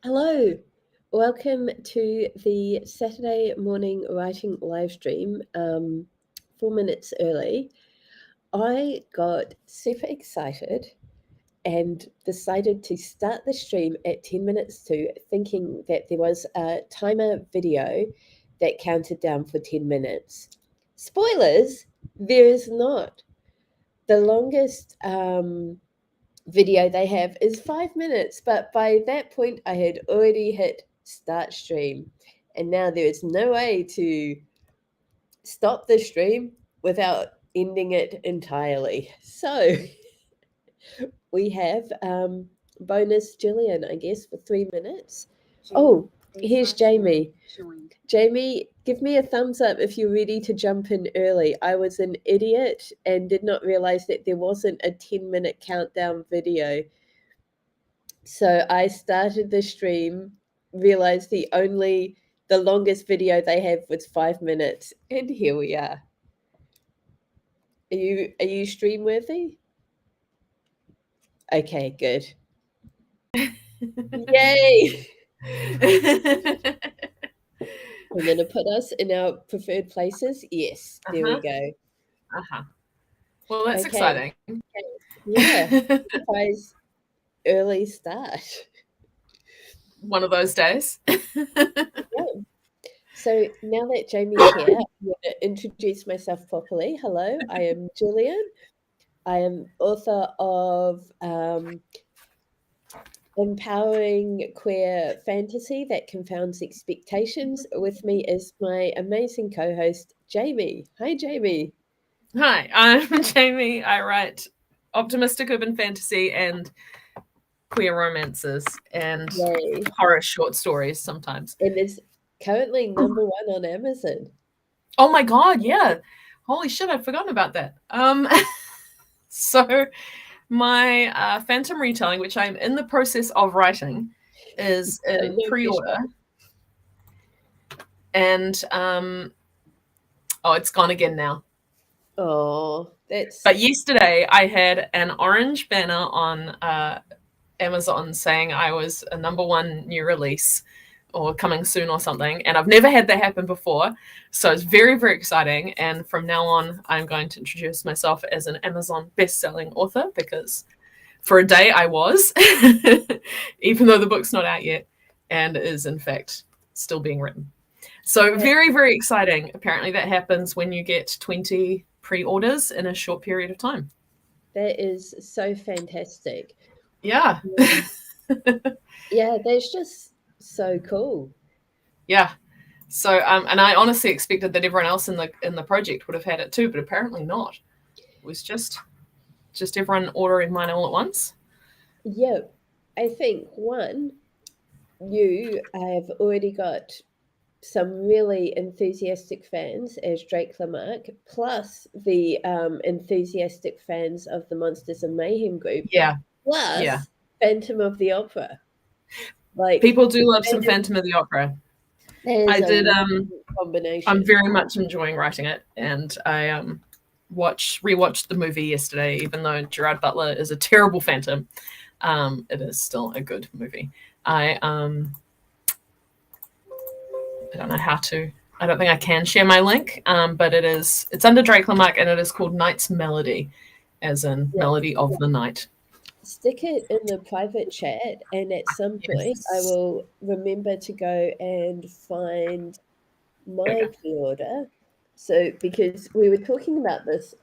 Hello, welcome to the Saturday morning writing live stream. 4 minutes early. I got super excited and decided to start the stream at 10 minutes to, thinking that there was a timer video that counted down for 10 minutes. Spoilers, there is not. The longest video they have is 5 minutes, but by that point I had already hit start stream, and now there is no way to stop the stream without ending it entirely. So we have bonus Jillian, I guess, for 3 minutes. Oh, here's Jamie. Jamie, give me a thumbs up if you're ready to jump in early. I was an idiot and did not realize that there wasn't a 10-minute countdown video. So I started the stream, realized the longest video they have was 5 minutes, and here we are. Are you stream worthy? Okay, good. Yay! I'm going to put us in our preferred places. Yes, there we go. Well, that's exciting. Yeah, surprise early start. One of those days. Yeah. So now that Jamie's here, I'm going to introduce myself properly. Hello, I am Jillian. I am author of Empowering Queer Fantasy That Confounds Expectations. With me is my amazing co-host, Jamie. Hi, Jamie. Hi, I'm Jamie. I write optimistic urban fantasy and queer romances and horror short stories sometimes. And it's currently #1 on Amazon. Oh my God, yeah. Holy shit, I'd forgotten about that. So my Phantom retelling, which I'm in the process of writing, is in pre-order. And it's gone again now. Oh, But yesterday I had an orange banner on Amazon saying I was a #1 new release or coming soon or something, and I've never had that happen before, so it's very, very exciting. And from now on I'm going to introduce myself as an Amazon best-selling author, because for a day I was even though the book's not out yet and is in fact still being written. So very, very exciting. Apparently that happens when you get 20 pre-orders in a short period of time. That is so fantastic. Yeah. Yeah, that's just so cool. Yeah. So and I honestly expected that everyone else in the project would have had it too, but apparently not. It was just everyone ordering mine all at once. Yeah, I think you have already got some really enthusiastic fans as Drake Lamarck, plus the enthusiastic fans of the Monsters and Mayhem group. Yeah. Plus Phantom of the Opera. Like, people do love some Phantom of the Opera. I did combination. I'm very much enjoying writing it, and I rewatched the movie yesterday. Even though Gerard Butler is a terrible Phantom, it is still a good movie. I don't know how to. I don't think I can share my link, but it's under Drake Lamarck, and it is called Night's Melody, as in Melody of the Night. Stick it in the private chat, and at some point I will remember to go and find my pre-order. So, because we were talking about this,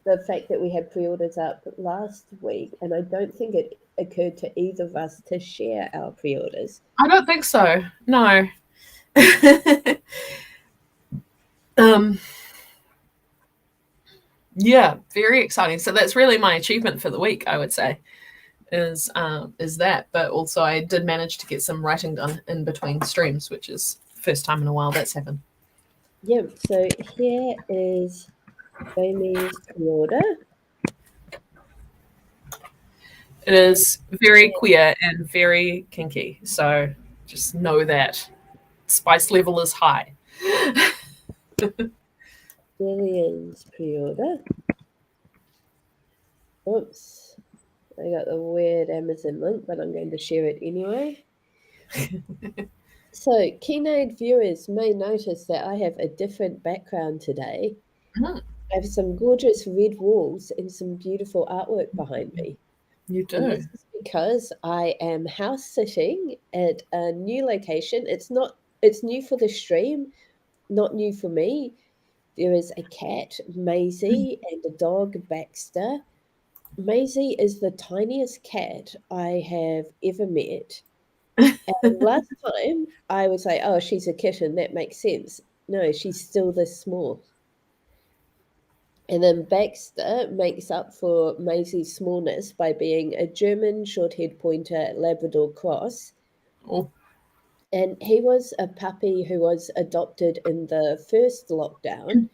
the fact that we had pre-orders up last week, and I don't think it occurred to either of us to share our pre-orders. I don't think so. No. Yeah, very exciting. So that's really my achievement for the week, I would say, is that. But also I did manage to get some writing done in between streams, which is the first time in a while that's happened. Yeah, so here is Jamie's pre-order. It is very queer and very kinky, so just know that spice level is high. Jillian's pre-order. Oops, I got the weird Amazon link, but I'm going to share it anyway. So, keen-eyed viewers may notice that I have a different background today. Mhm. I have some gorgeous red walls and some beautiful artwork behind me. You And do. this is because I am house sitting at a new location. It's new for the stream, not new for me. There is a cat, Maisie, and a dog, Baxter. Maisie is the tiniest cat I have ever met. And last time I was like, oh, she's a kitten, that makes sense. No, she's still this small. And then Baxter makes up for Maisie's smallness by being a German short-haired pointer Labrador cross. Oh. And he was a puppy who was adopted in the first lockdown.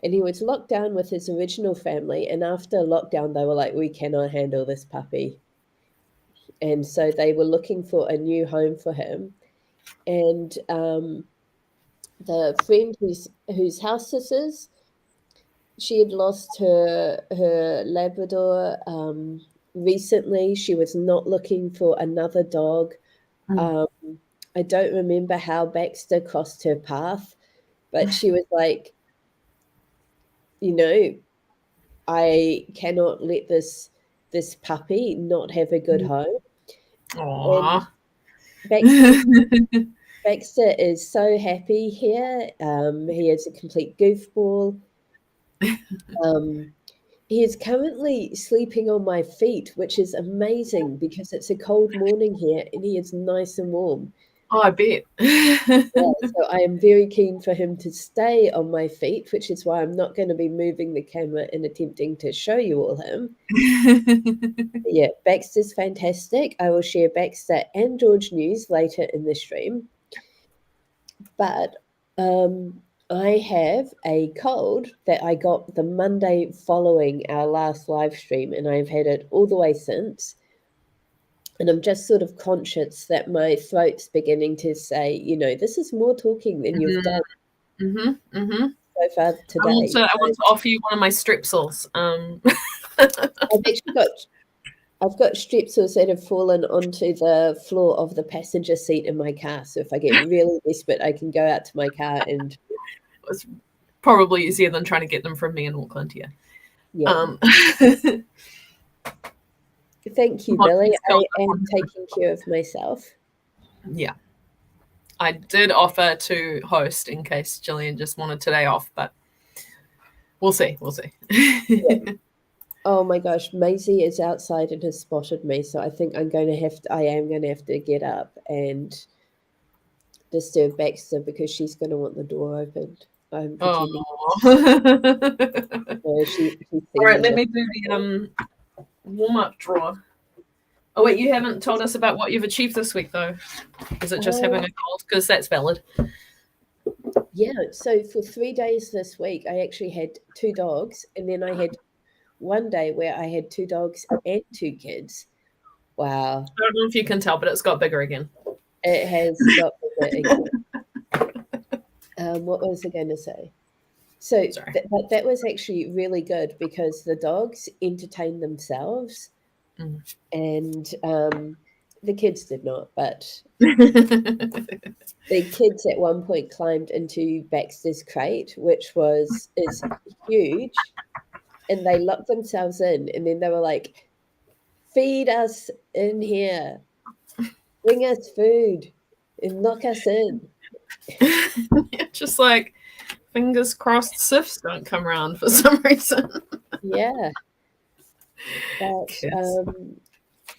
And he was locked down with his original family. And after lockdown, they were like, we cannot handle this puppy. And so they were looking for a new home for him. And the friend whose house this is, she had lost her Labrador recently. She was not looking for another dog. Mm. Um, I don't remember how Baxter crossed her path, but she was like, you know, I cannot let this puppy not have a good home. And Aw. Baxter Baxter is so happy here. He is a complete goofball. Um, he is currently sleeping on my feet, which is amazing because it's a cold morning here and he is nice and warm. Oh, I bet. Yeah, so I am very keen for him to stay on my feet, which is why I'm not going to be moving the camera and attempting to show you all him. Yeah, Baxter's fantastic. I will share Baxter and George news later in the stream. But I have a cold that I got the Monday following our last live stream, and I've had it all the way since. And I'm just sort of conscious that my throat's beginning to say, this is more talking than you've done Mm-hmm. Mm-hmm. so far today. I want to offer you one of my strepsils. I've got strepsils that have fallen onto the floor of the passenger seat in my car. So if I get really desperate, I can go out to my car and It's probably easier than trying to get them from me in Auckland here. yeah. Thank you, Hot Billy. East I Coast am one. taking care of myself. Yeah. I did offer to host in case Gillian just wanted today off, but we'll see. We'll see. Yeah. Oh my gosh, Maisie is outside and has spotted me, so I think I am going to have to get up and disturb Baxter because she's going to want the door opened. I'm pretending. Oh. No, she's All seen right, me. let me do the warm-up draw. Oh wait, you haven't told us about what you've achieved this week though. Is it just having a cold? Because that's valid. Yeah, so for 3 days this week, I actually had 2 dogs, and then I had one day where I had 2 dogs and 2 kids. Wow. I don't know if you can tell, but it's got bigger again. It has got bigger again. What was I going to say? So but that was actually really good because the dogs entertained themselves and the kids did not, but the kids at one point climbed into Baxter's crate, which is huge, and they locked themselves in, and then they were like, feed us in here, bring us food, and lock us in. Just like fingers crossed sifs don't come around for some reason. Yeah. But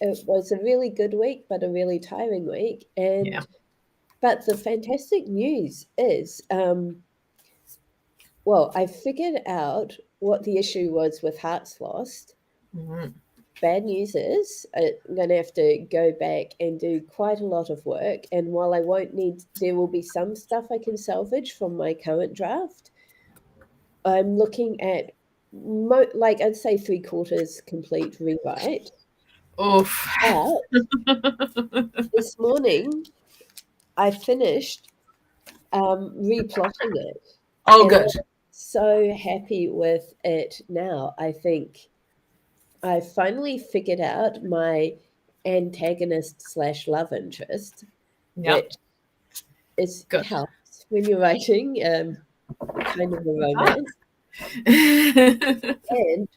it was a really good week, but a really tiring week. But the fantastic news is, well, I figured out what the issue was with Hearts Lost. Mm-hmm. Bad news is I'm going to have to go back and do quite a lot of work. And while I won't there will be some stuff I can salvage from my current draft. I'm looking at, like, I'd say 3/4 complete rewrite. Oof. But this morning, I finished replotting it. Oh, good. I'm so happy with it now. I think I finally figured out my antagonist slash love interest, Yeah. which is Good. helps when you're writing kind of a romance. And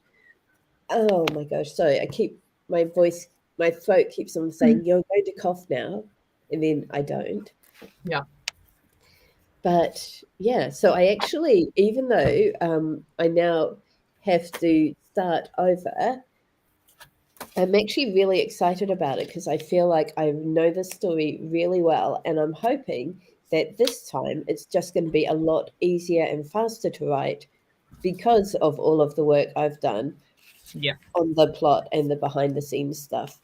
oh my gosh, sorry, my throat keeps on saying you're going to cough now, and then I don't. Yeah. But yeah, so I actually, even though I now have to start over, I'm actually really excited about it because I feel like I know the story really well, and I'm hoping that this time it's just going to be a lot easier and faster to write because of all of the work I've done Yeah. on the plot and the behind the scenes stuff.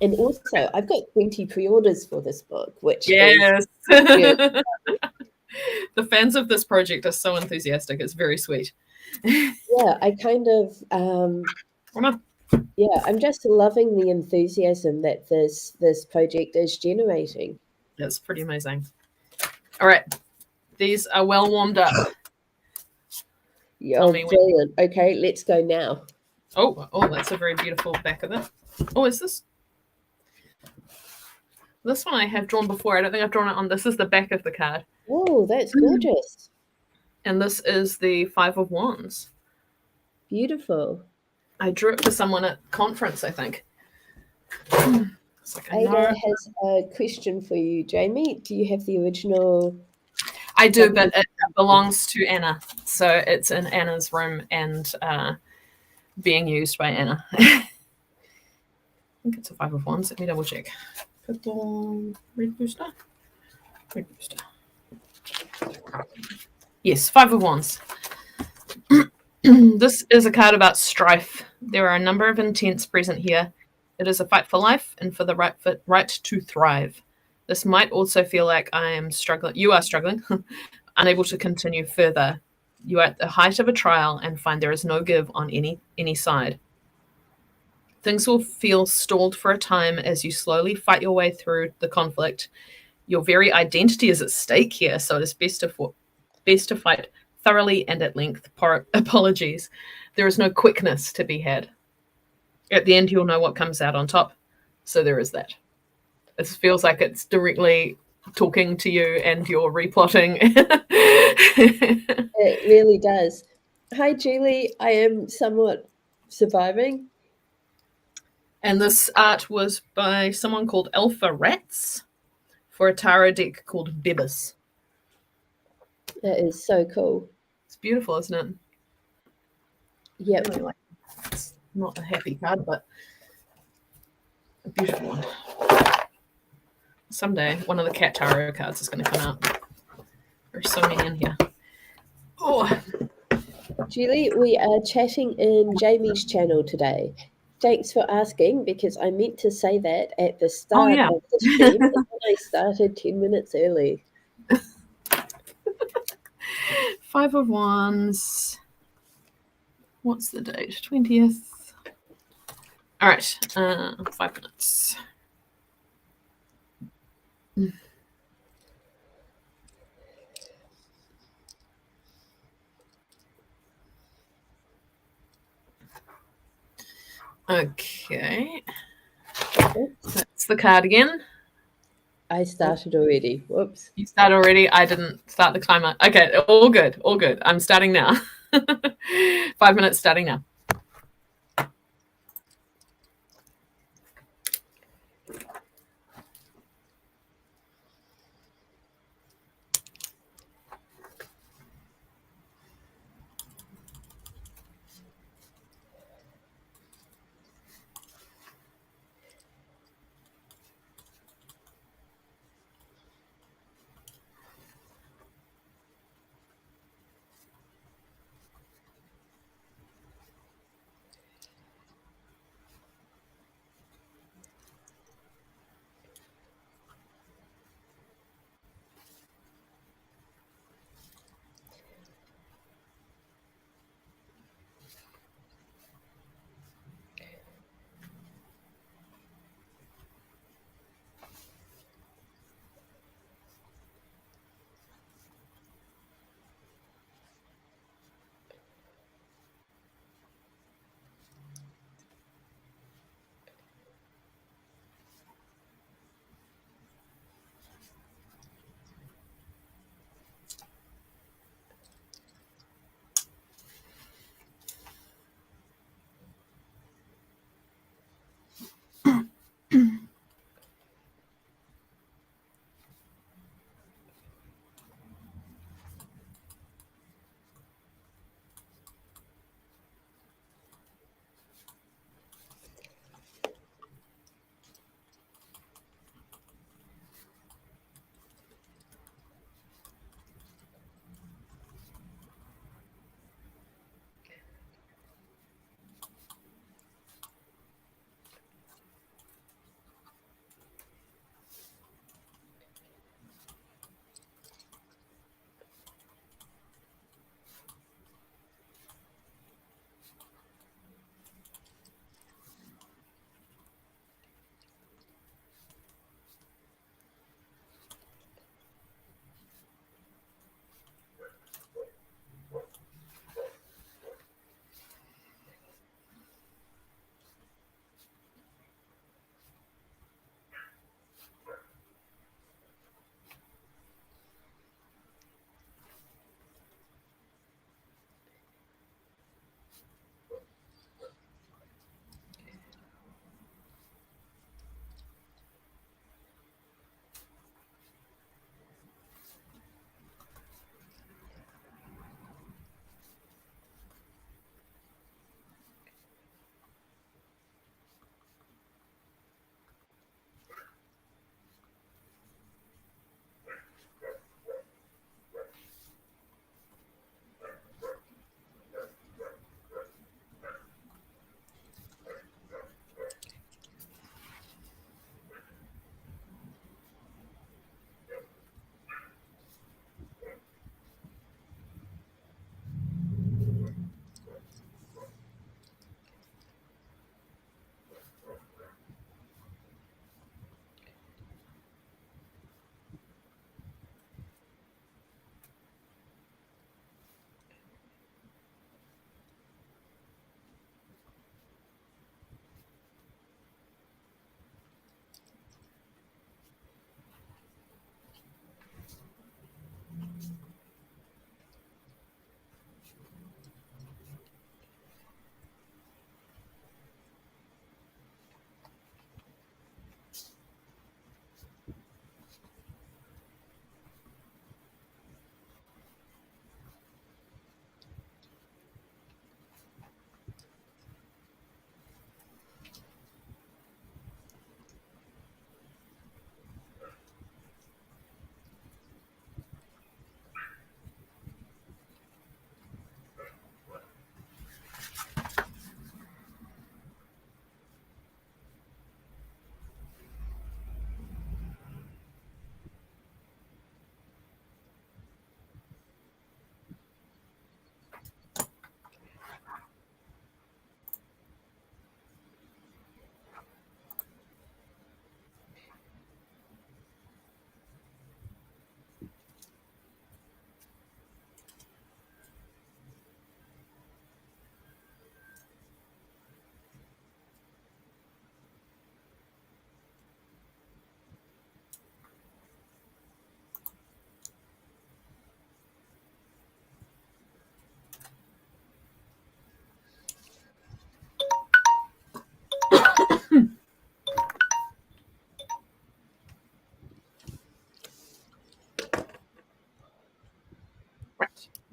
And also, I've got 20 pre-orders for this book, which is Yes. good. The fans of this project are so enthusiastic. It's very sweet. Yeah, I kind of Come on. yeah, I'm just loving the enthusiasm that this project is generating. That's pretty amazing. All right. These are well warmed up. Tell You're me when. brilliant. Okay, let's go now. Oh, that's a very beautiful back of it. Oh, is this? This one I have drawn before. I don't think I've drawn it on. This is the back of the card. Oh, that's gorgeous. And this is the Five of Wands. Beautiful. I drew it for someone at conference, I think. It's like, I Ada know. has a question for you, Jamie. Do you have the original? I do, but it belongs to Anna. So it's in Anna's room and being used by Anna. I think it's a Five of Wands. Let me double check. Purple, red booster. Red booster. Yes, Five of Wands. This is a card about strife. There are a number of intents present here. It is a fight for life and for the right to thrive. This might also feel like I am struggling. You are struggling, unable to continue further. You are at the height of a trial and find there is no give on any side. Things will feel stalled for a time as you slowly fight your way through the conflict. Your very identity is at stake here, so it is best to fight thoroughly and at length. Apologies. There is no quickness to be had. At the end, you'll know what comes out on top. So there is that. It feels like it's directly talking to you and you're replotting. It really does. Hi, Julie. I am somewhat surviving. And this art was by someone called Alpha Rats for a tarot deck called Bibis. That is so cool. It's beautiful, isn't it? Yep. Really like it. It's not a happy card, but a beautiful one. Someday, one of the cat tarot cards is going to come out. There's so many in here. Oh, Julie, we are chatting in Jamie's channel today. Thanks for asking, because I meant to say that at the start yeah. of the stream, and then I started 10 minutes early. Five of Wands. What's the date? 20th. All right, 5 minutes. Okay. That's the card again. I started already. Whoops. You start already? I didn't start the timer. Okay, all good, all good. I'm starting now. 5 minutes starting now.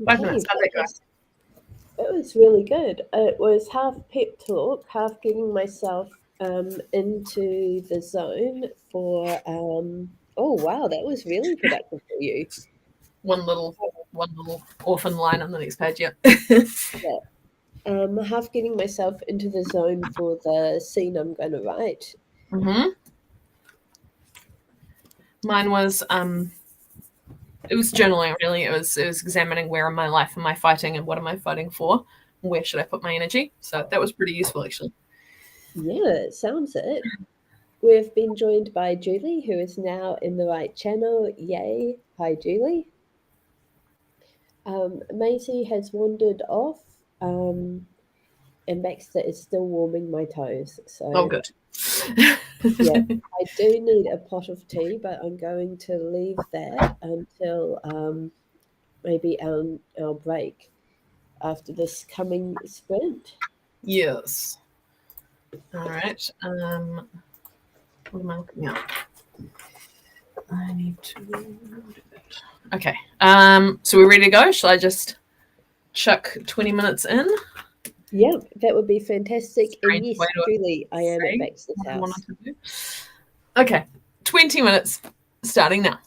5 minutes. Okay, How'd that go? it was really good. It was half pep talk, half getting myself into the zone for. Oh wow, that was really productive for you. One little orphan line on the next page. Yeah. Yeah. Half getting myself into the zone for the scene I'm going to write. hmm Mine was it was journaling really. It was examining where in my life am I fighting and what am I fighting for? Where should I put my energy? So that was pretty useful actually. Yeah, it sounds it. We've been joined by Julie, who is now in the right channel. Yay! Hi, Julie. Maisie has wandered off, and Baxter is still warming my toes. Oh So, good. yeah, I do need a pot of tea, but I'm going to leave that until maybe our break after this coming sprint. Yes. All right. What am I looking at? I need to do that. Okay. So we're ready to go. Shall I just chuck 20 minutes in? Yep, that would be fantastic. And Strange way yes, to Julie, I am at say Baxter's what I wanted house. to do. Okay. 20 minutes starting now.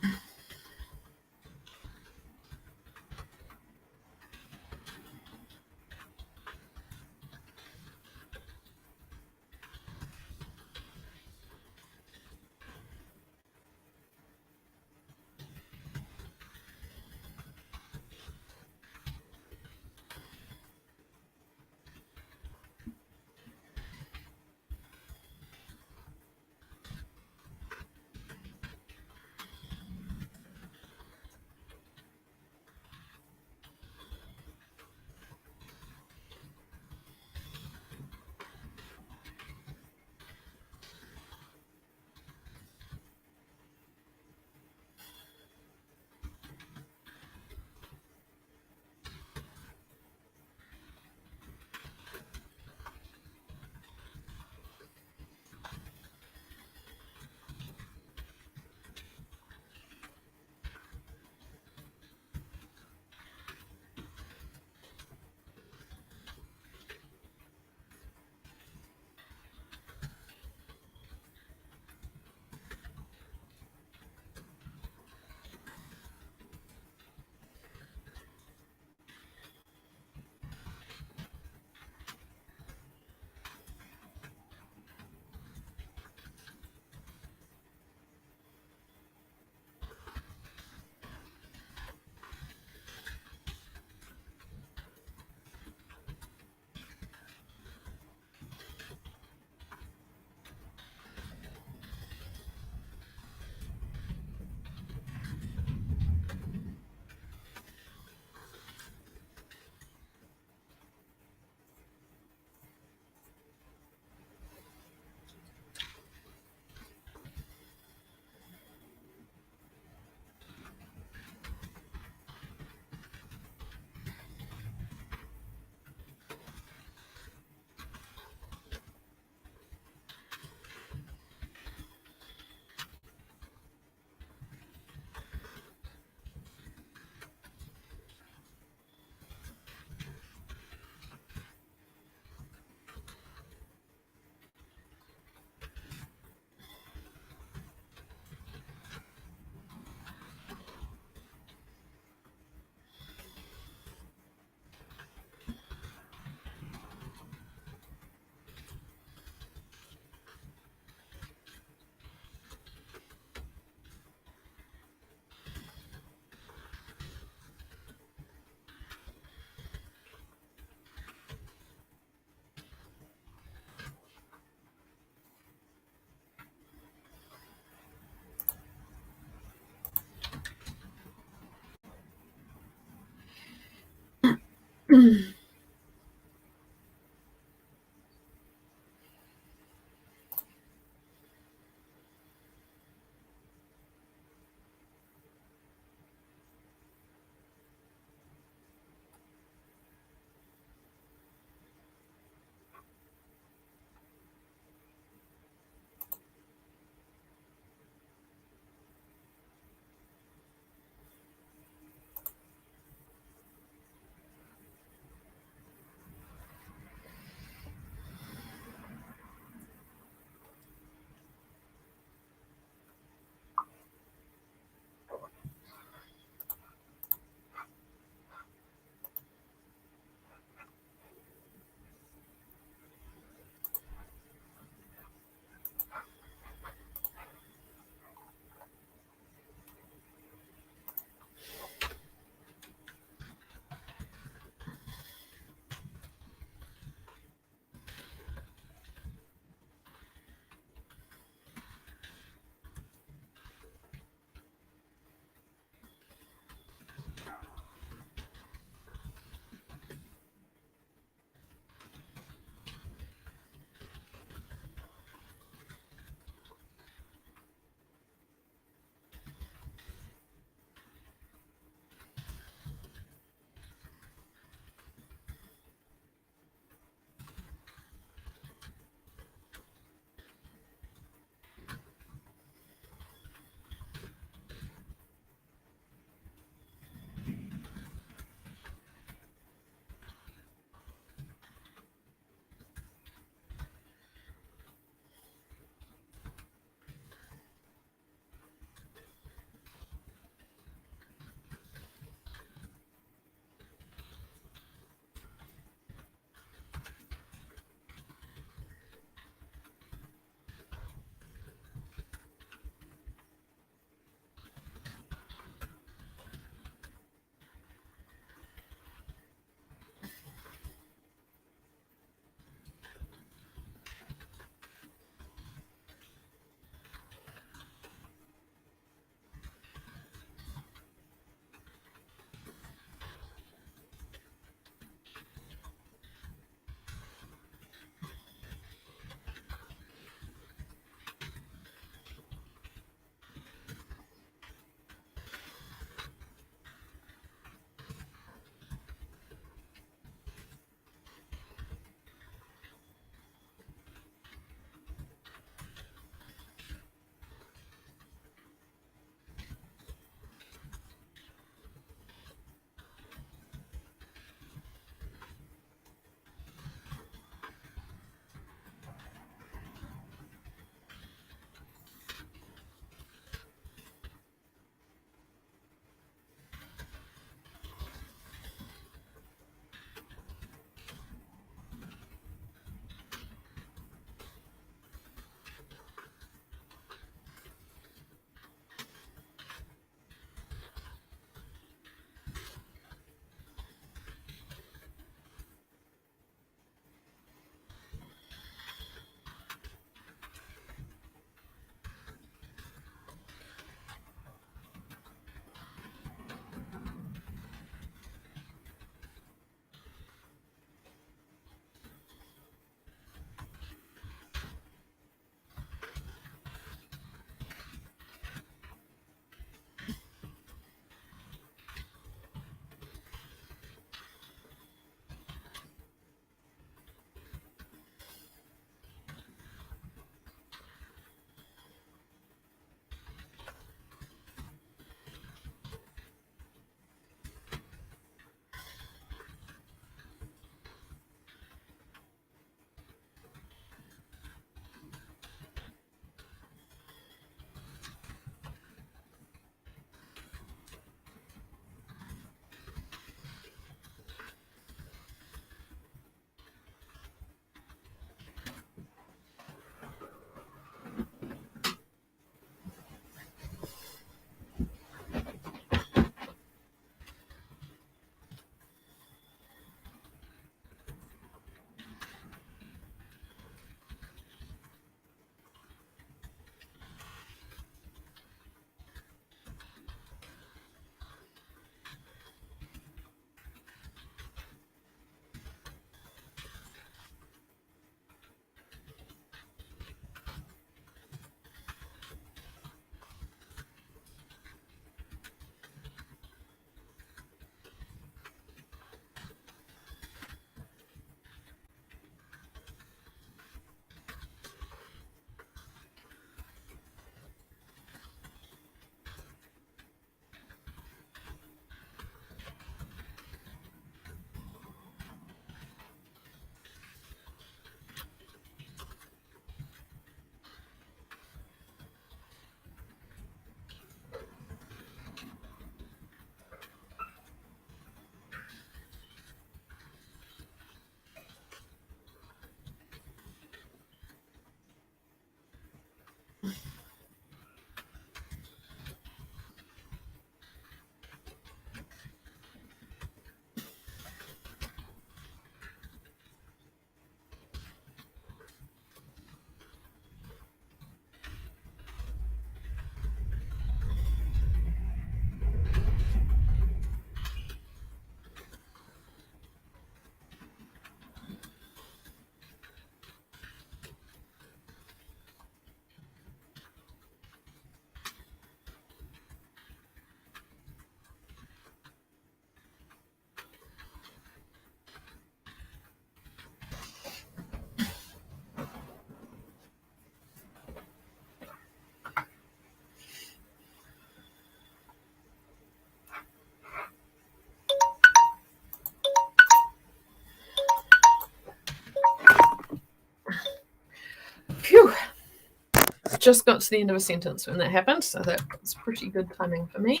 just got to the end of a sentence when that happened, so that was pretty good timing for me.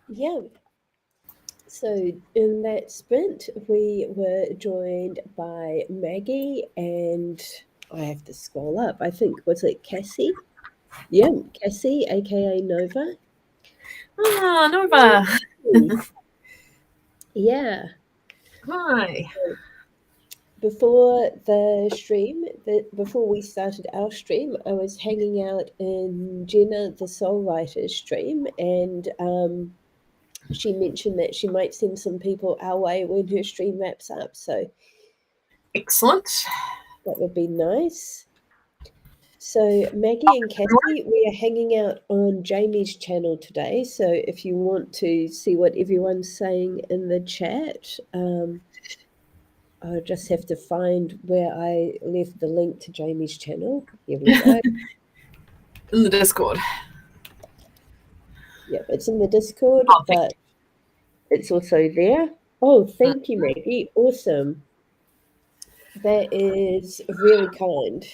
Yeah. So in that sprint, we were joined by Maggie and I have to scroll up. I think, was it Cassie? Yeah, Cassie, aka Nova. Ah, Nova. Yeah. Hi. Before the stream, before we started our stream, I was hanging out in Jenna the Soul Writer's stream, and she mentioned that she might send some people our way when her stream wraps up. So Excellent. that would be nice. So Maggie and Cassie, we are hanging out on Jamie's channel today. So if you want to see what everyone's saying in the chat, I'll just have to find where I left the link to Jamie's channel. Here we go. In the Discord. Yep, it's in the Discord, but it's also there. Oh, thank you, Maggie. Awesome. That is really kind.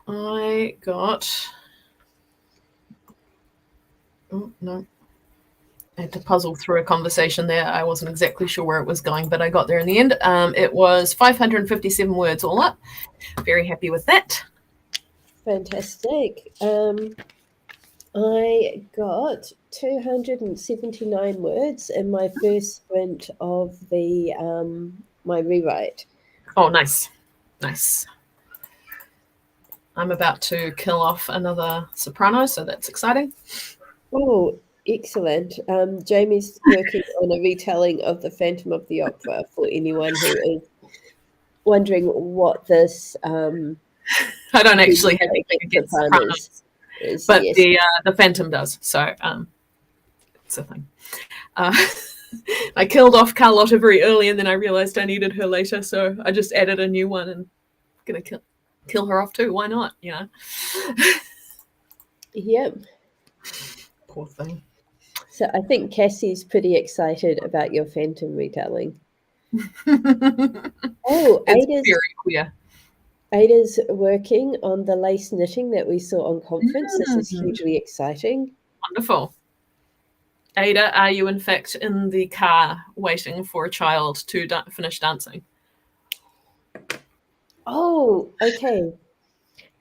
I got... Oh, no. I had to puzzle through a conversation there. I wasn't exactly sure where it was going, but I got there in the end. It was 557 words all up. Very happy with that. Fantastic. I got 279 words in my first sprint of the my rewrite. Oh, nice. Nice. I'm about to kill off another soprano, so that's exciting. Oh, excellent. Jamie's working on a retelling of the Phantom of the Opera for anyone who is wondering what this I don't actually have anything against sopranos, but yes. The Phantom does, so it's a thing. I killed off Carlotta very early, and then I realized I needed her later, so I just added a new one, and I'm gonna kill her off too. Why not? You know. Yep. Poor thing. So I think Cassie's pretty excited about your Phantom retelling. Oh, it's very queer. Ada's working on the lace knitting that we saw on conference. This is hugely exciting. Wonderful. Ada, are you in fact in the car waiting for a child to finish dancing? Oh, okay.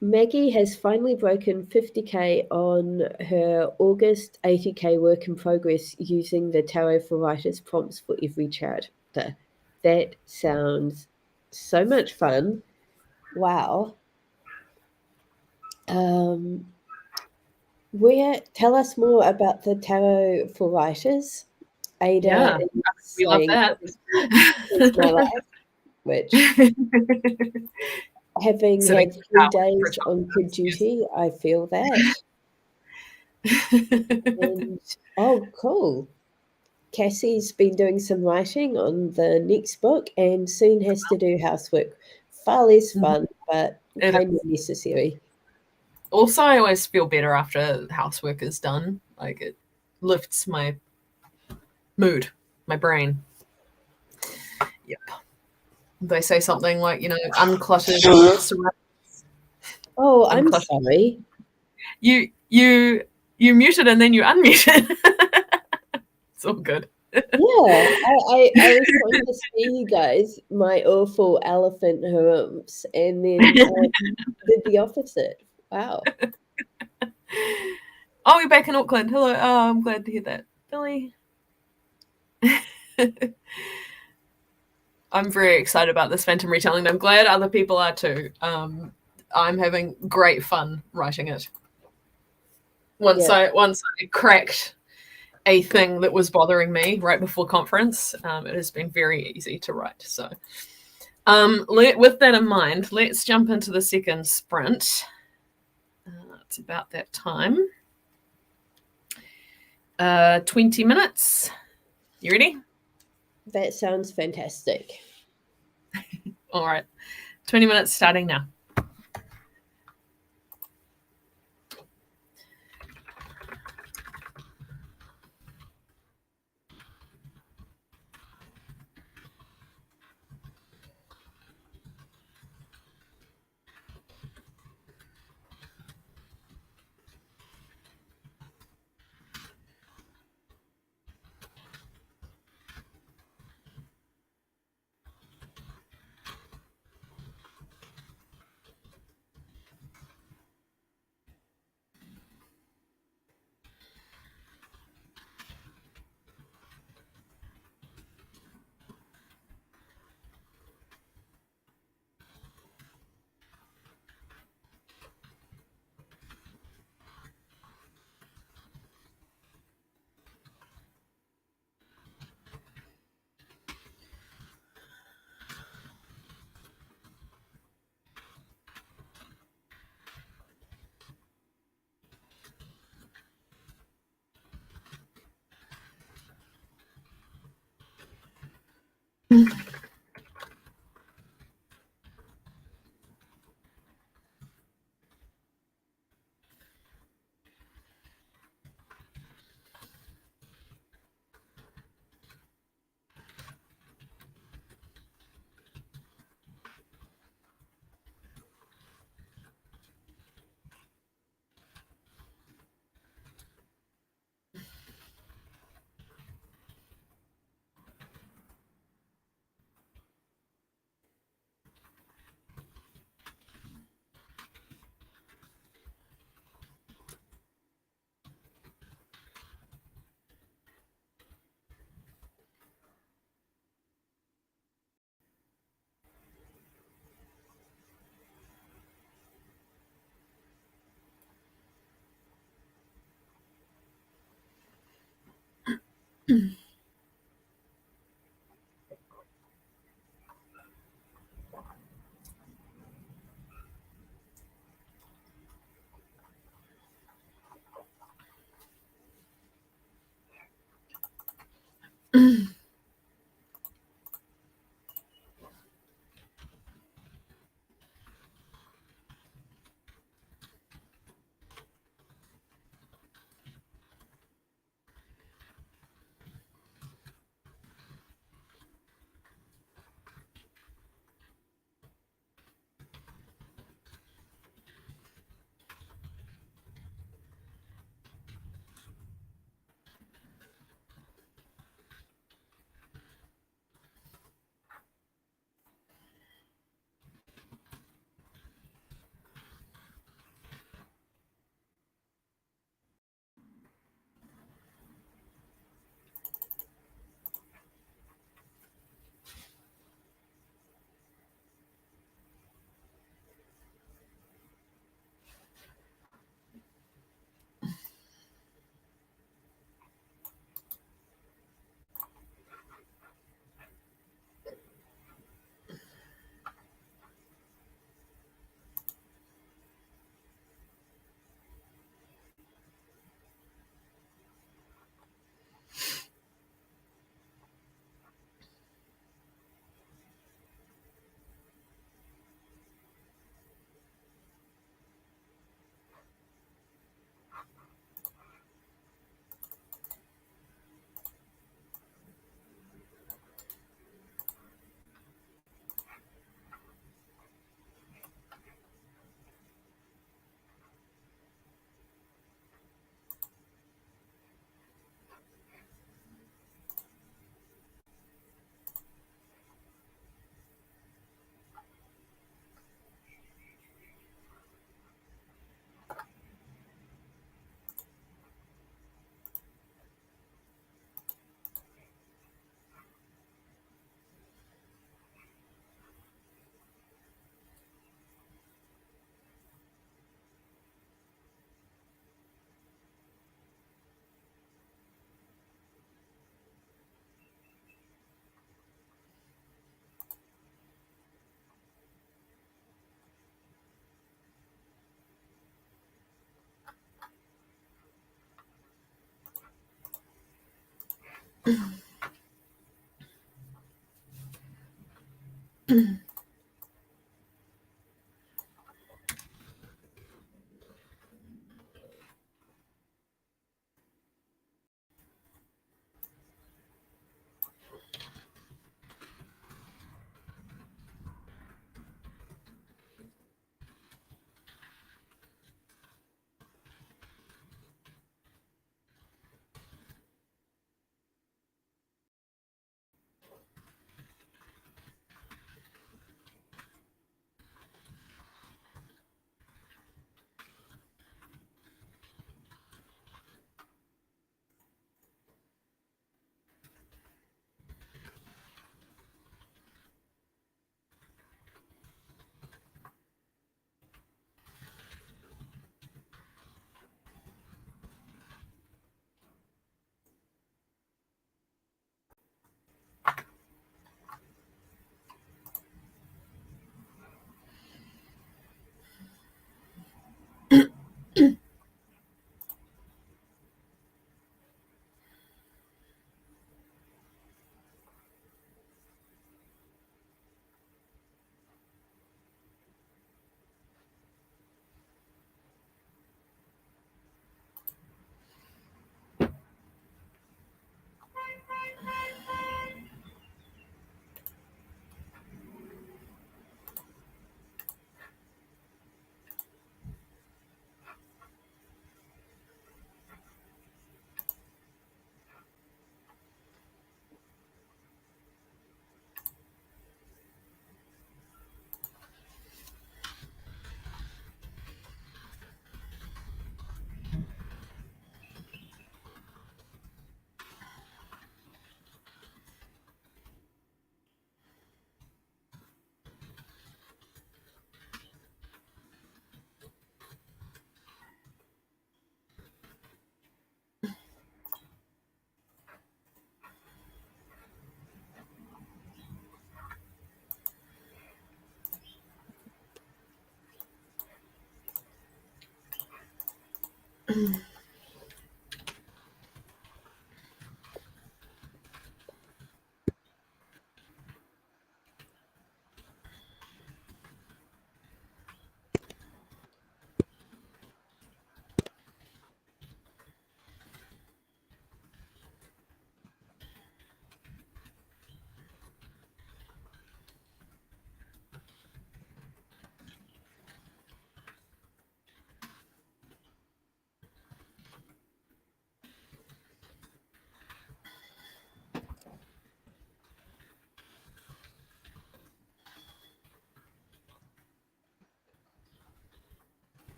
Maggie has finally broken 50k on her August 80k work in progress using the Tarot for Writers prompts for every chapter. That sounds so much fun. Wow. Tell us more about the Tarot for Writers. Ada is we love that. It's my life, which having had 3 days on kid duty, I feel that. And, oh, cool. Cassie's been doing some writing on the next book and soon has to do housework. Far less fun, but kind of necessary. Also, I always feel better after housework is done. Like, it lifts my mood, my brain. Yep. They say something like, uncluttered. Oh, I'm sorry. You muted and then you unmuted. It's all good. Yeah, I was trying to see you guys, my awful elephant harums, and then did the opposite. Wow. Oh, you're back in Auckland. Hello. Oh, I'm glad to hear that. Billy. I'm very excited about this Phantom retelling. I'm glad other people are too. I'm having great fun writing it. Once I cracked a thing that was bothering me right before conference, it has been very easy to write. So with that in mind, let's jump into the second sprint. It's about that time. 20 minutes. You ready? That sounds fantastic. All right. 20 minutes starting now.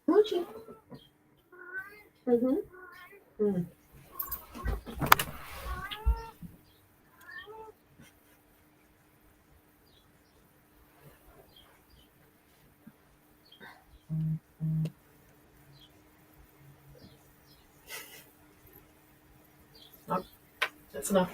Mochi. Mm-hmm. Mm. That's enough.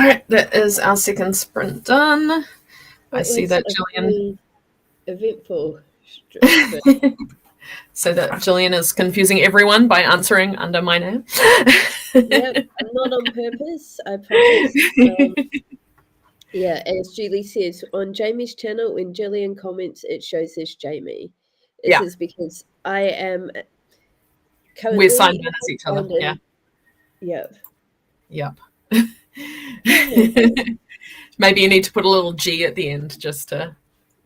right, that is our second sprint done. I That see was that a Gillian. very eventful sprint. So that Gillian is confusing everyone by answering under my name. Yep, not on purpose, I promise. Yeah, as Julie says, on Jamie's channel, when Gillian comments, it shows as Jamie. This Yeah, is because I am we're signed currently in as each other. signed Yeah, in. Yep. yep. Oh my god. Maybe you need to put a little G at the end just to.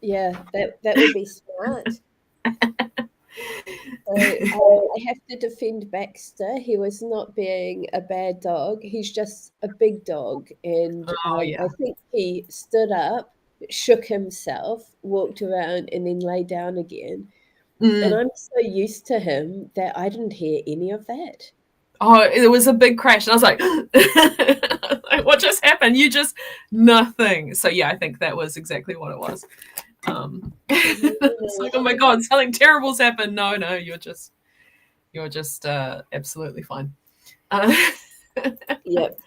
Yeah, that would be smart. So I have to defend Baxter. He was not being a bad dog. He's just a big dog, and Oh yeah. I think he stood up, shook himself, walked around, and then lay down again. And Mm. I'm so used to him that I didn't hear any of that. Oh, it was a big crash, and I was like, like, "What just happened? You just nothing." So yeah, I think that was exactly what it was. It's like, oh my god, something terrible's happened. No, you're just absolutely fine. Uh, Yep.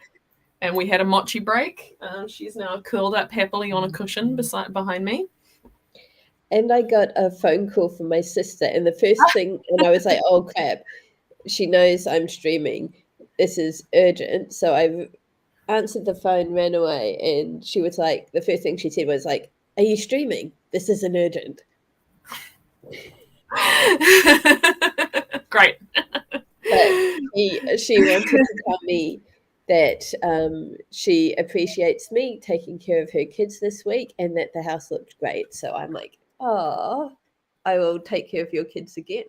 and we had a mochi break. She's now curled up happily on a cushion behind me. And I got a phone call from my sister, and the first thing, and I was like, oh crap, she knows I'm streaming. This is urgent. So I answered the phone, ran away, and she was like, the first thing she said was like, "Are you streaming? This isn't urgent." Great. But she wanted to tell me that she appreciates me taking care of her kids this week, and that the house looked great. So I'm like, oh, I will take care of your kids again.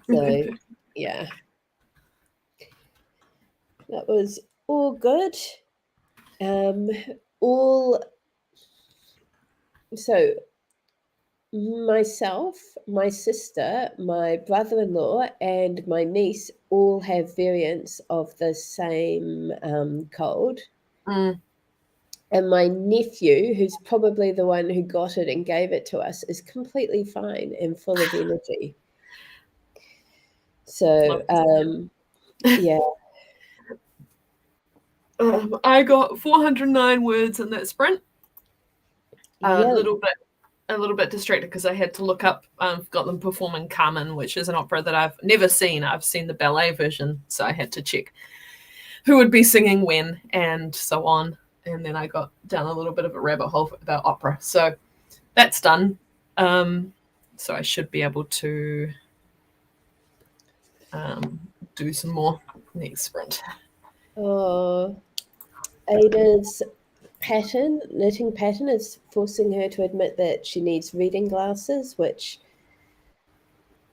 So yeah, that was all good. All so myself, my sister, my brother-in-law, and my niece all have variants of the same cold. Mm. And my nephew, who's probably the one who got it and gave it to us, is completely fine and full of energy. So yeah. I got 409 words in that sprint. Yeah. A little bit distracted because I had to look up. Got them performing Carmen, which is an opera that I've never seen. I've seen the ballet version, so I had to check who would be singing when and so on. And then I got down a little bit of a rabbit hole about opera. So that's done. So I should be able to do some more next sprint. Oh, Ada's knitting pattern is forcing her to admit that she needs reading glasses, which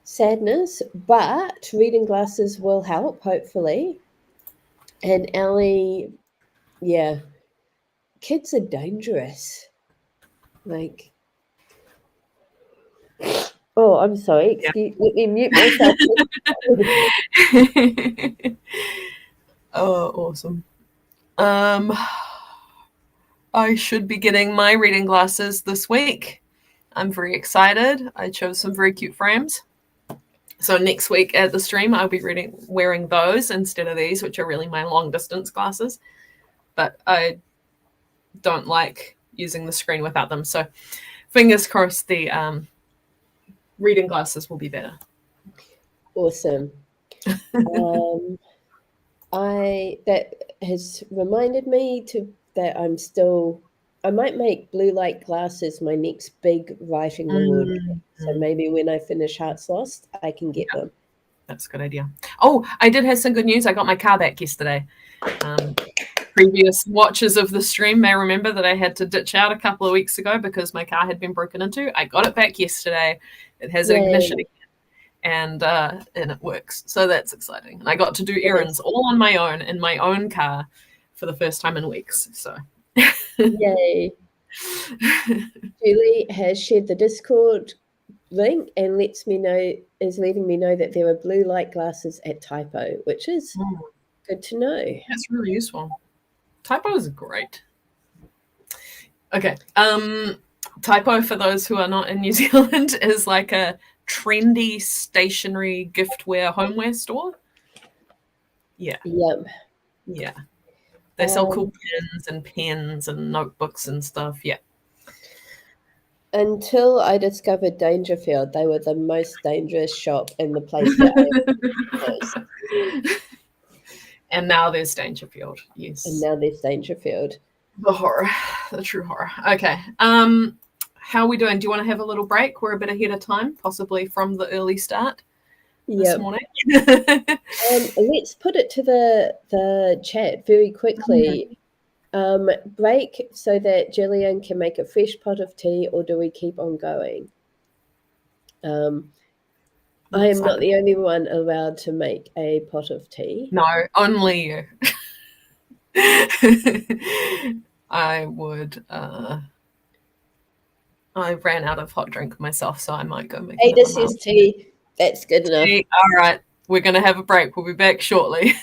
sadness, but reading glasses will help, hopefully. And Ellie, yeah, kids are dangerous. Like, oh, I'm sorry. Excuse, let me mute myself. Oh, awesome. I should be getting my reading glasses this week. I'm very excited. I chose some very cute frames. So next week at the stream, I'll be wearing those instead of these, which are really my long distance glasses. But I don't like using the screen without them. So fingers crossed the reading glasses will be better. Awesome. That has reminded me that I might make blue light glasses my next big writing reward. So maybe when I finish Hearts Lost, I can get them. That's a good idea. Oh, I did have some good news. I got my car back yesterday. Previous watchers of the stream may remember that I had to ditch out a couple of weeks ago because my car had been broken into. I got it back yesterday. It has an ignition again, and it works. So that's exciting. And I got to do errands all on my own in my own car for the first time in weeks. So yay. Julie has shared the Discord link and is letting me know that there are blue light glasses at Typo, which is good to know. That's really useful. Typo is great. Okay. Typo, for those who are not in New Zealand, is like a trendy stationery giftware homeware store. Yeah. Yep. Yeah. They sell cool pens and pens and notebooks and stuff. Yeah. Until I discovered Dangerfield, they were the most dangerous shop in the place that I am most. And now there's Dangerfield. Yes. And now there's Dangerfield. The horror, the true horror. Okay. How are we doing? Do you want to have a little break? We're a bit ahead of time, possibly from the early start this morning. Let's put it to the chat very quickly. Break so that Gillian can make a fresh pot of tea, or do we keep on going? I am not the only one allowed to make a pot of tea. No, only you. I would. I ran out of hot drink myself, so I might go make Ada another says tea. That's good enough. All right, we're going to have a break. We'll be back shortly.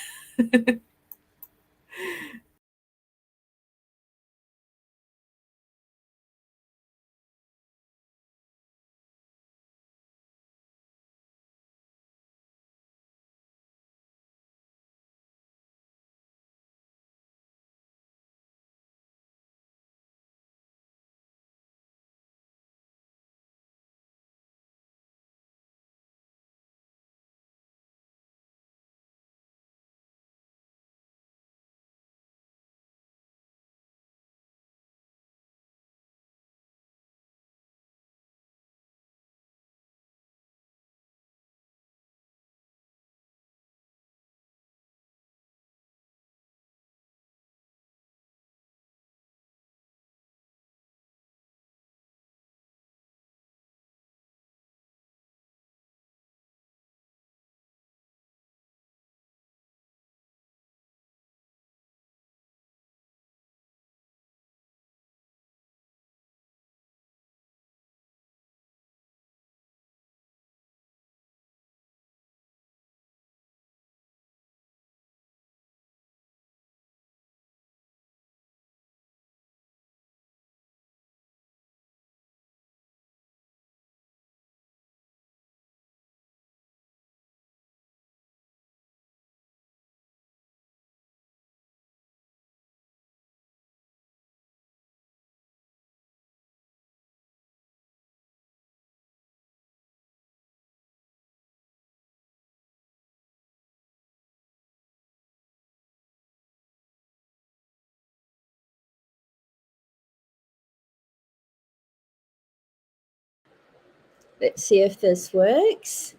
Let's see if this works.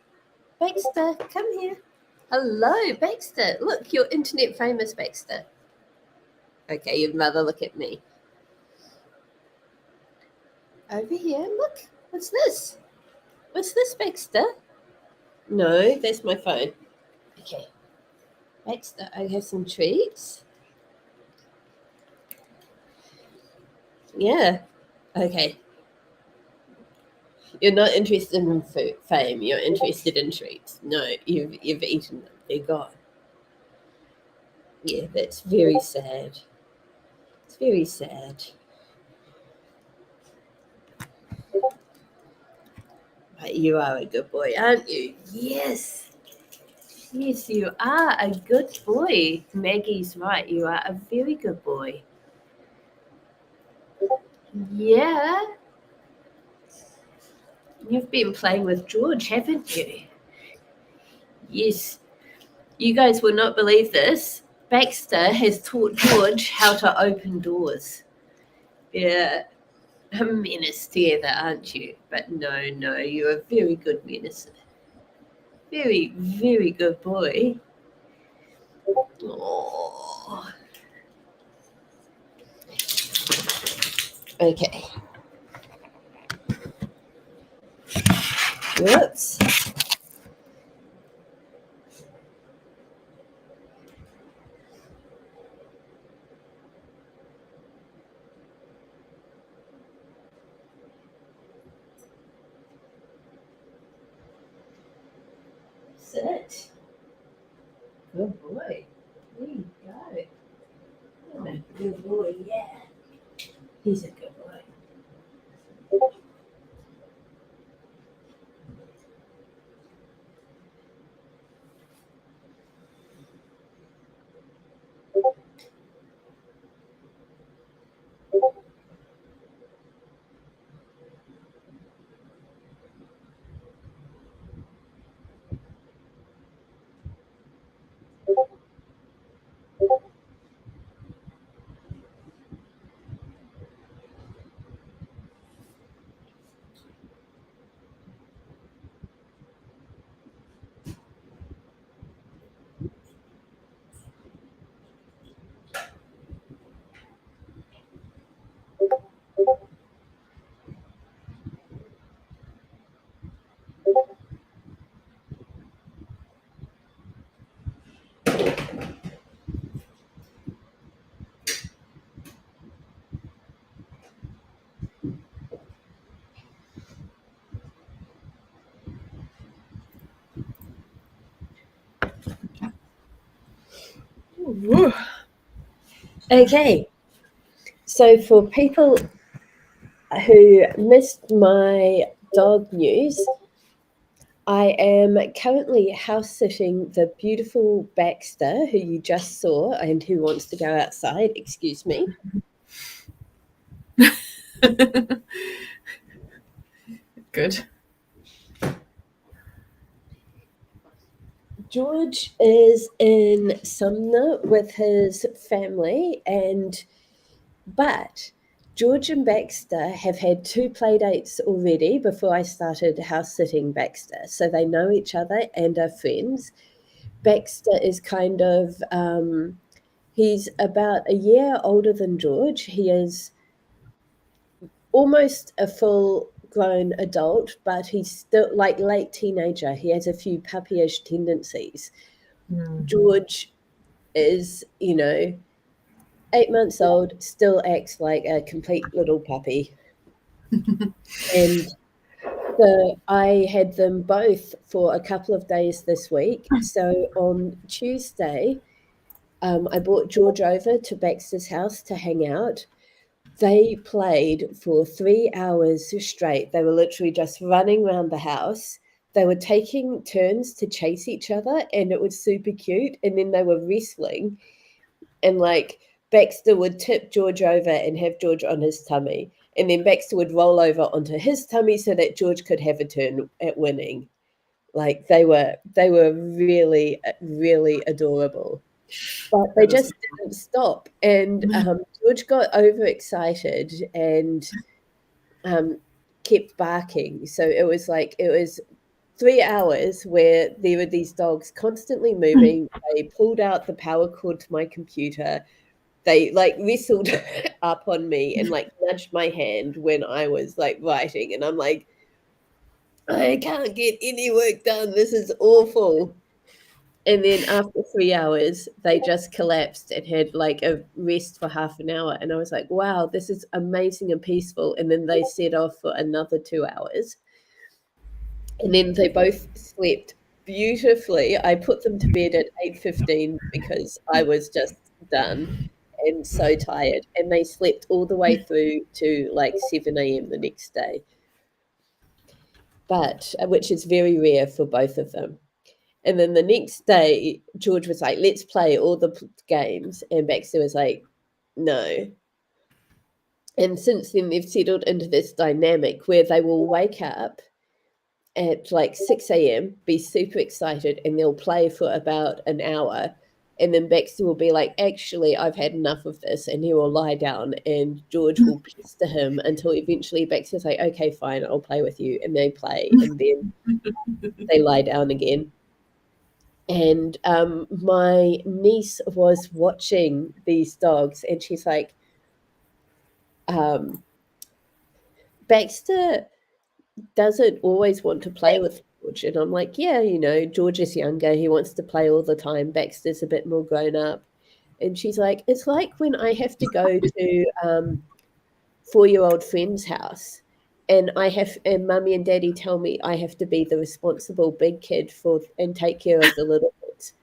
Baxter, come here. Hello, Baxter. Look, you're internet famous, Baxter. Okay, you'd rather look at me. Over here, look. What's this? What's this, Baxter? No, that's my phone. Okay. Baxter, I have some treats. Yeah. Okay. You're not interested in fame. You're interested in treats. No, you've eaten them. They're gone. Yeah, that's very sad. It's very sad. But you are a good boy, aren't you? Yes. Yes, you are a good boy. Maggie's right. You are a very good boy. Yeah. You've been playing with George, haven't you? Yes. You guys will not believe this. Baxter has taught George how to open doors. Yeah. A menace together, aren't you? But no, you're a very good menace. Very, very good boy. Oh. Okay. Whoops. Sit. Good boy. There you go. Oh, good boy, yeah. He's a good boy. Ooh. Okay, so for people who missed my dog news, I am currently house sitting the beautiful Baxter, who you just saw and who wants to go outside. Excuse me. Good. George is in Sumner with his family, but George and Baxter have had 2 play dates already before I started house sitting Baxter, so they know each other and are friends. Baxter is kind of, he's about a year older than George. He is almost a full-grown adult, but he's still like late teenager. He has a few puppyish tendencies. George is, 8 months old, still acts like a complete little puppy. And so I had them both for a couple of days this week. So on Tuesday, I brought George over to Baxter's house to hang out. They played for 3 hours straight. They were literally just running around the house. They were taking turns to chase each other, and it was super cute. And then they were wrestling, and like Baxter would tip George over and have George on his tummy, and then Baxter would roll over onto his tummy so that George could have a turn at winning. Like they were really really adorable, but they That is just didn't stop. And George got overexcited and um, kept barking. So it was 3 hours where there were these dogs constantly moving. They pulled out the power cord to my computer. They like wrestled up on me and like nudged my hand when I was like writing, and I'm like, I can't get any work done. This is awful. And then after 3 hours, they just collapsed and had like a rest for half an hour. And I was like, wow, this is amazing and peaceful. And then they set off for another 2 hours. And then they both slept beautifully. I put them to bed at 8:15 because I was just done and so tired. And they slept all the way through to like 7 a.m. the next day. But which is very rare for both of them. And then the next day, George was like, let's play all the games. And Baxter was like, no. And since then, they've settled into this dynamic where they will wake up at like 6 a.m., be super excited, and they'll play for about an hour. And then Baxter will be like, actually, I've had enough of this. And he will lie down, and George will pester him until eventually Baxter's like, okay, fine, I'll play with you. And they play, and then they lie down again. And my niece was watching these dogs, and she's like, Baxter doesn't always want to play with George. And I'm like, yeah, George is younger. He wants to play all the time. Baxter's a bit more grown up. And she's like, it's like when I have to go to 4-year-old friend's house, and mummy and daddy tell me I have to be the responsible big kid and take care of the little kids.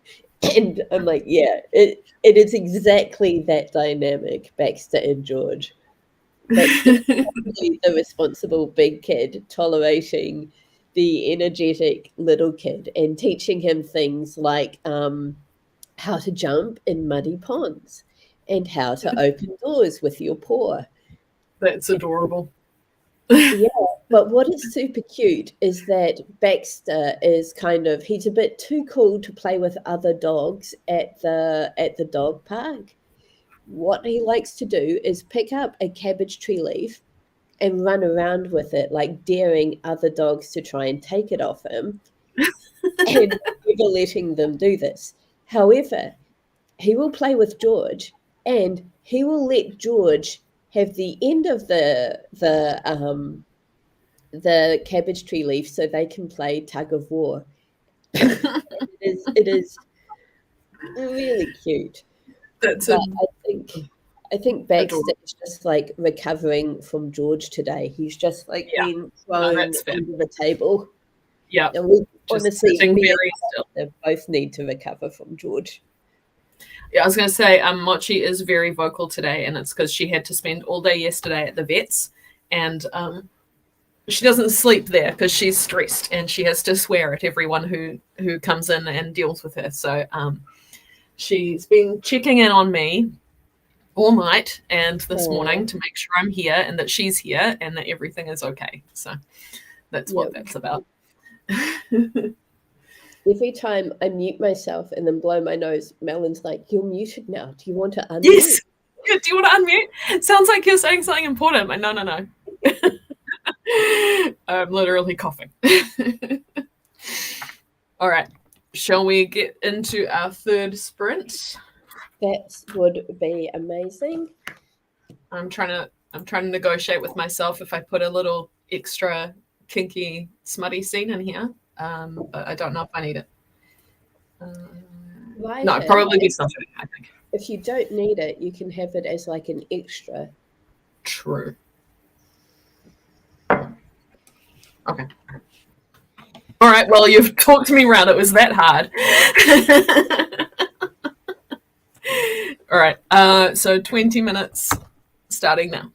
And I'm like, yeah, it is exactly that dynamic, Baxter and George. Baxter is actually the responsible big kid, tolerating the energetic little kid and teaching him things like how to jump in muddy ponds and how to open doors with your paw. That's adorable. Yeah, but what is super cute is that Baxter is he's a bit too cool to play with other dogs at the dog park. What he likes to do is pick up a cabbage tree leaf and run around with it, like daring other dogs to try and take it off him, and never letting them do this. However, he will play with George, and he will let George have the end of the cabbage tree leaf so they can play tug of war. It is really cute. That's But I think Baxter adorable. is just like recovering from George today. He's just like Yeah, been no, thrown that's fair. under the table. Yeah, And we just honestly, sitting me very still. and Baxter both need to recover from George. Yeah, I was going to say, Mochi is very vocal today, and it's because she had to spend all day yesterday at the vets, and she doesn't sleep there because she's stressed, and she has to swear at everyone who comes in and deals with her. So she's been checking in on me all night and this morning Oh, to make sure I'm here and that she's here and that everything is okay. So that's yeah. what that's about. Every time I mute myself and then blow my nose, Melon's like, "You're muted now. Do you want to unmute?" Yes. Do you want to unmute? Sounds like you're saying something important. Like, no, no, no. I'm literally coughing. All right. Shall we get into our third sprint? That would be amazing. I'm trying to negotiate with myself if I put a little extra kinky smutty scene in here. But I don't know if I need it. Write No, it. probably be something, I think. If you don't need it, you can have it as like an extra. True. Okay. All right. Well, you've talked me around. It was that hard. All right. So 20 minutes starting now.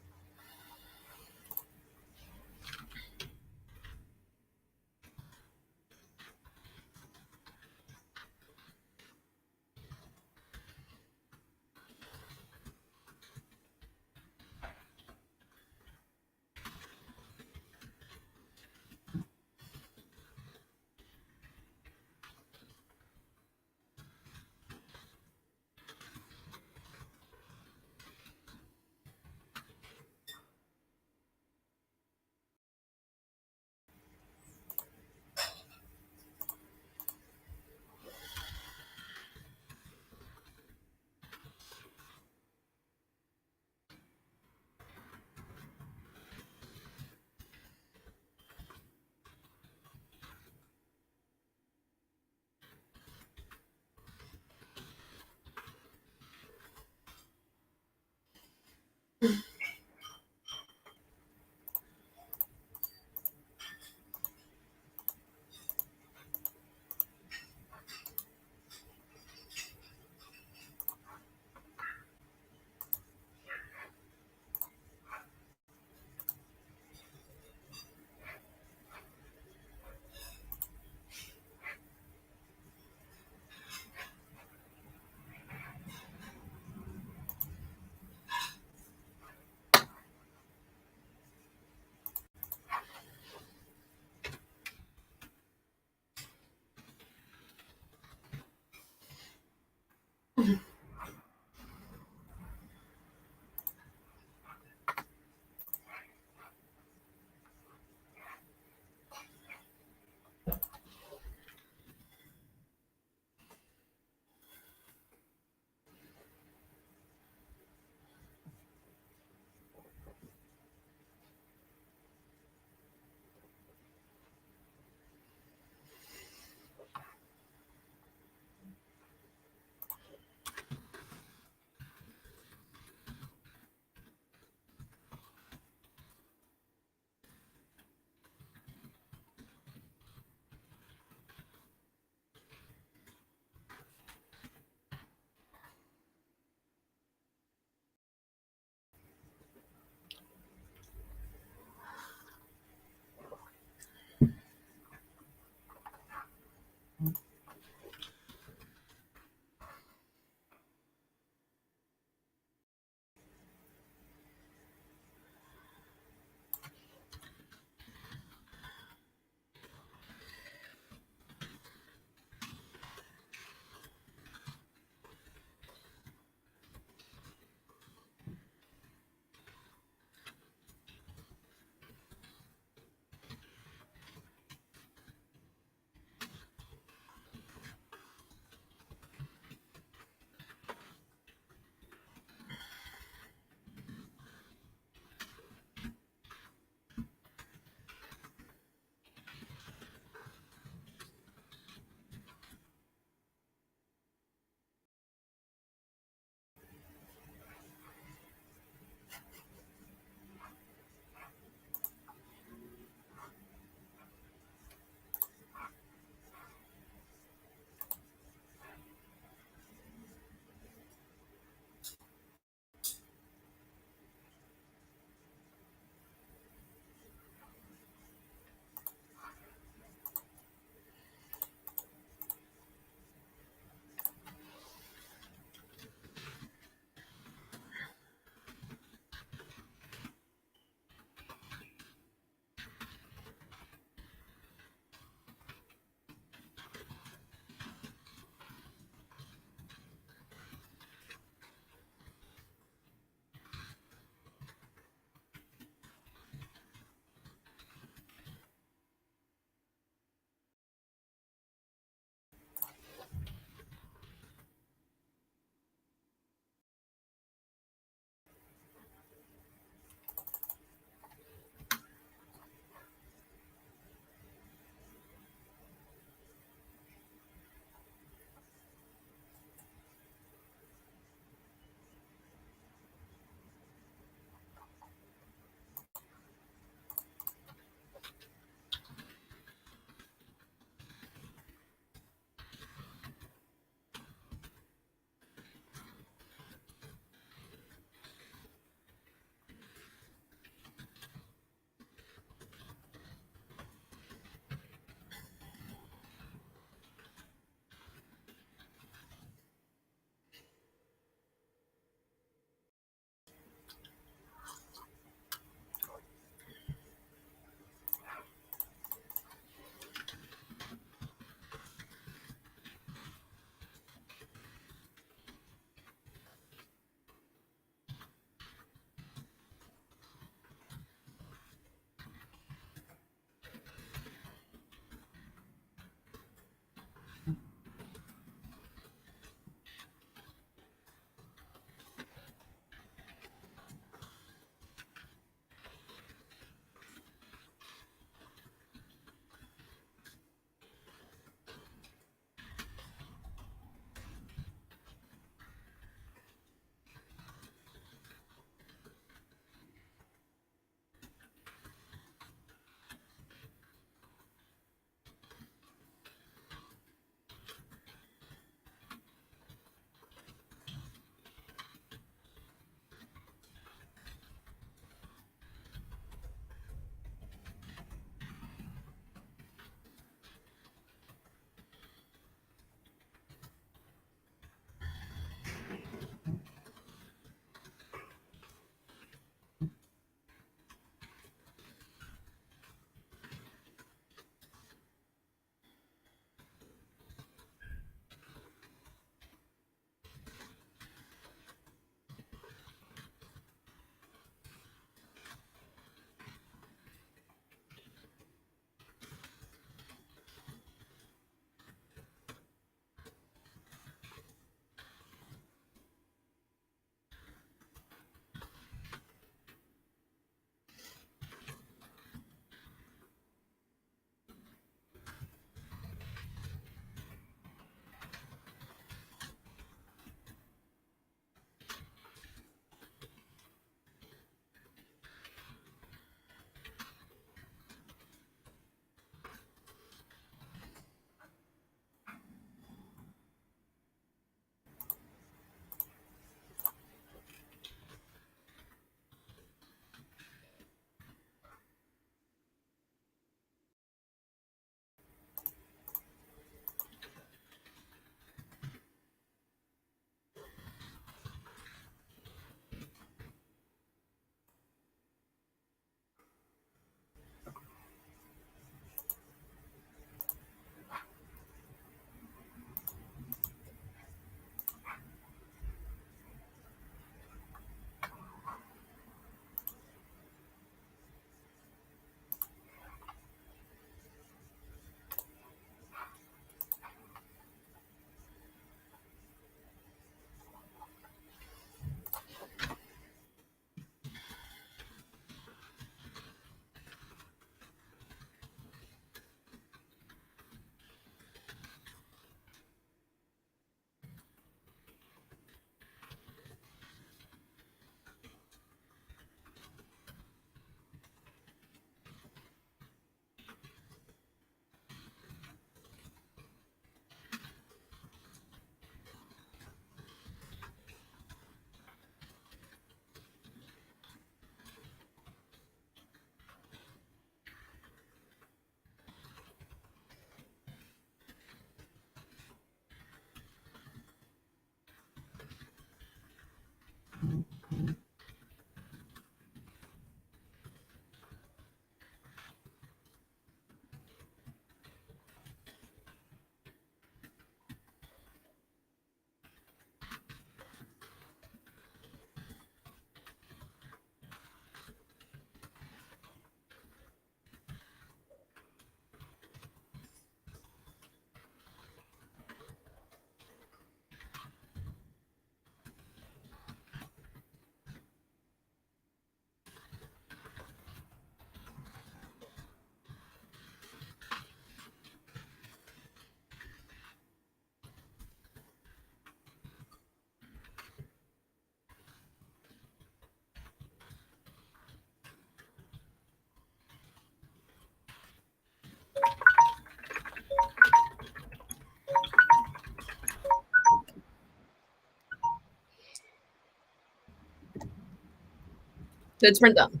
Third sprint done.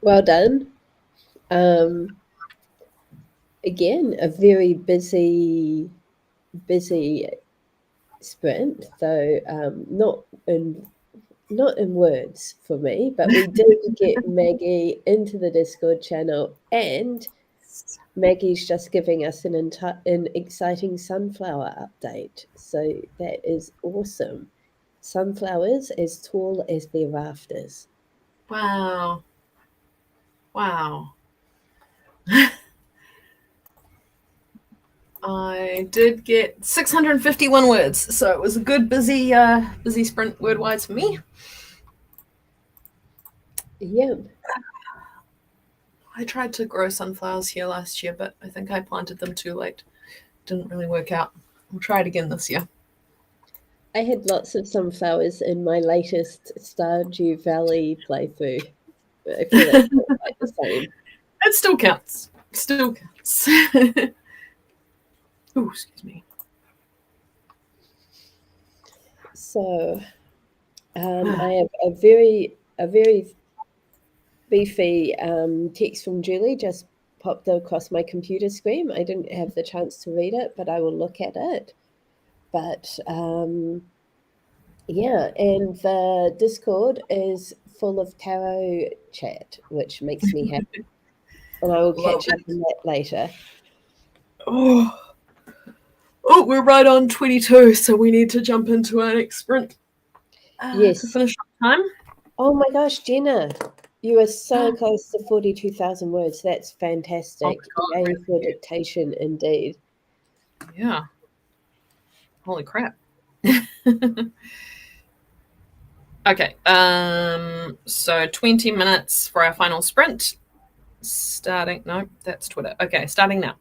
Well done. Again, a very busy sprint, though not in words for me, but we did get Maggie into the Discord channel, and Maggie's just giving us an exciting sunflower update. So that is awesome. Sunflowers as tall as their rafters. Wow. Wow. I did get 651 words, so it was a good busy sprint word wise for me. Yeah. I tried to grow sunflowers here last year, but I think I planted them too late. Didn't really work out. We'll try it again this year. I had lots of sunflowers in my latest Stardew Valley playthrough. I feel that's not quite the same. It still counts. Still counts. Oh, excuse me. So I have a very beefy text from Julie just popped across my computer screen. I didn't have the chance to read it, but I will look at it. But yeah, and the Discord is full of tarot chat, which makes me happy. And I will Love catch up on that later. Oh. Oh, we're right on 22, so we need to jump into our next sprint to Yes. finish on time. Oh my gosh, Jenna, you are so close to 42,000 words. That's Oh fantastic. my God, Yay thank for you. dictation, indeed. Yeah. Holy crap. Okay. So 20 minutes for our final sprint. Starting. No, that's Twitter. Okay, starting now.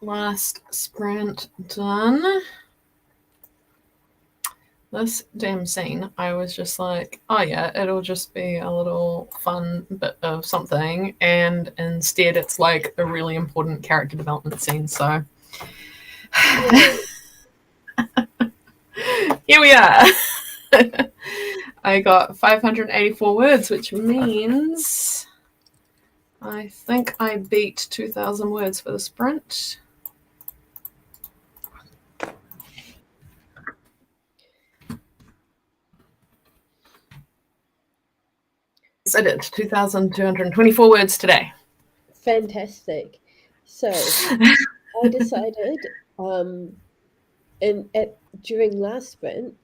Last sprint done. This damn scene, I was just like, oh yeah, it'll just be a little fun bit of something, and instead it's like a really important character development scene, so here we are. I got 584 words, which means I think I beat 2,000 words for the sprint. Yes, I did. 2,224 words today. Fantastic. So I decided during last sprint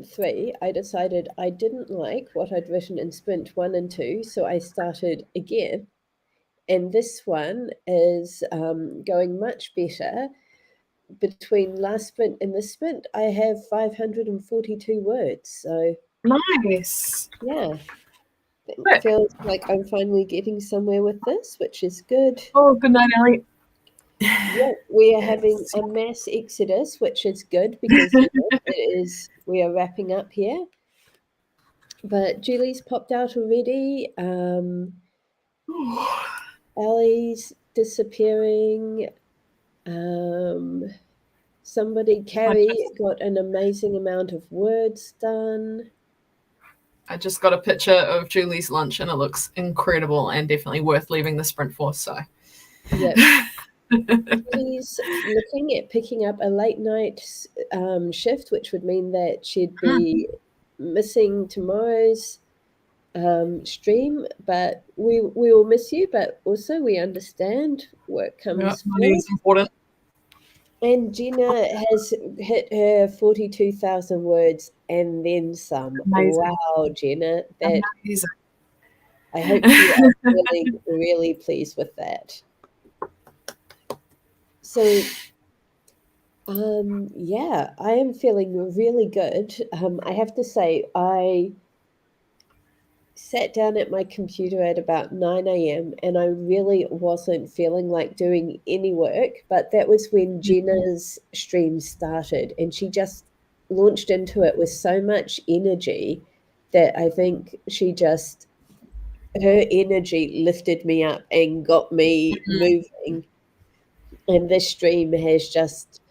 3, I decided I didn't like what I'd written in sprint 1 and 2, so I started again. And this one is going much better. Between last sprint and this sprint, I have 542 words. So nice. Yeah. It feels like I'm finally getting somewhere with this, which is good. Oh, good night, Ellie. Yeah, we are having Yes. a mass exodus, which is good because we are wrapping up here. But Julie's popped out already. Ellie's disappearing. Carrie got an amazing amount of words done. I just got a picture of Julie's lunch and it looks incredible and definitely worth leaving the sprint for. So, yep. Julie's looking at picking up a late night shift, which would mean that she'd be missing tomorrow's stream. But we will miss you, but also we understand work comes money is important. And Gina has hit her 42,000 words and then some. Amazing. Wow, Gina. Amazing. I hope you are really, really pleased with that. So, yeah, I am feeling really good. I have to say, I sat down at my computer at about 9 a.m. and I really wasn't feeling like doing any work, but that was when Jenna's stream started and she just launched into it with so much energy that I think her energy lifted me up and got me moving. And this stream has just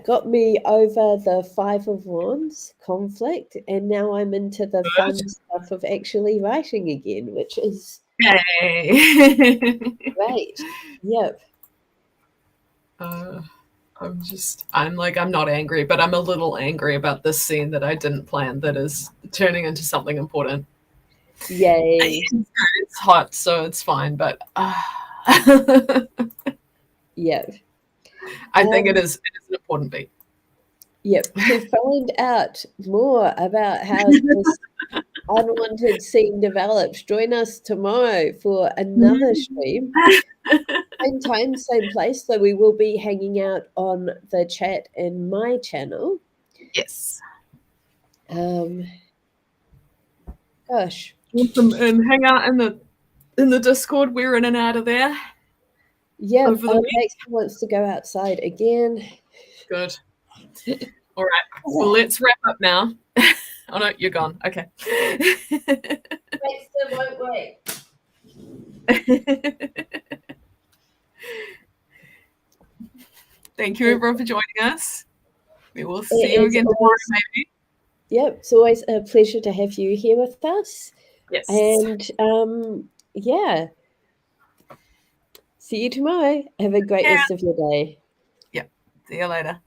got me over the Five of Wands conflict, and now I'm into the fun stuff of actually writing again, which is great. Yep. I'm not angry, but I'm a little angry about this scene that I didn't plan that is turning into something important. Yay. It's hot, so it's fine, but yep. I think it is an important beat. Yep. To find out more about how this unwanted scene develops, join us tomorrow for another stream. Same time, same place. So we will be hanging out on the chat in my channel. Yes. Gosh. Awesome. And hang out in the Discord. We're in and out of there. Yeah, Max wants to go outside again. Good. All right. Well, let's wrap up now. Oh no, you're gone. Okay. Max won't wait. Thank you, everyone, for joining us. We will see you again tomorrow, maybe. Yep, it's always a pleasure to have you here with us. Yes. And see you tomorrow. Have a great rest of your day. Yep. See you later.